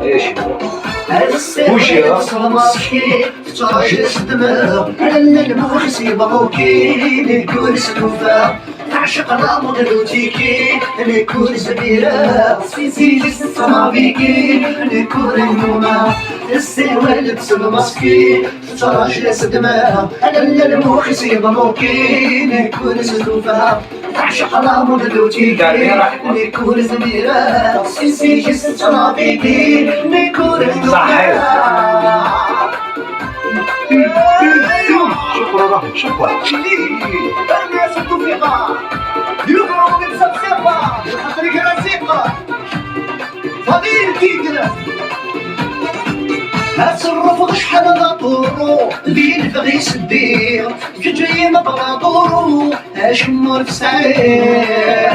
ايش وشي مسكين تراجس دماغ على الموخس يبغوكي ليكون سلوفا تعشق الأمر لوتيكي ليكون سبيرا سيسي الصنابيكي ليكون النوما السوالف سلمسكي تراجس دماغ على الموخس يبغوكي ليكون سلوفا تعشق الأمر لوتيكي ليكون سبيرا سيسي الصنابيكي ليكون النوما. شكرا الناس التوفيقة يقرأوا من سبسبة خاطر كراسيقة فضيل كيكرا هتصرف شحال غاطورو بين بغي سدير جاي ما بغاطورو اشمر في سعير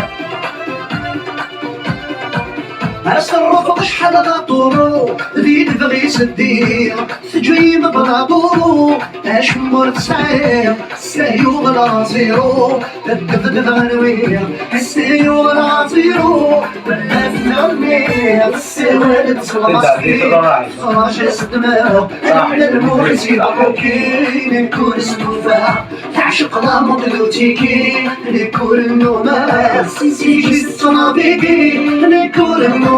هتصرف شحال غاطورو بين بغي سدير جاي ما بغاطورو اشمر في سعير سايو غلا زيرو الدفدف غنوير السايو غلا زيرو والناس نغنير السوالد صلمصكي خراج دماغ على الموخس يبغوكي نكون سلوفا تعشق لامط لوتيكي نكون النوما سيسيكي الصنابيكي نكون النوما.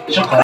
شكرا.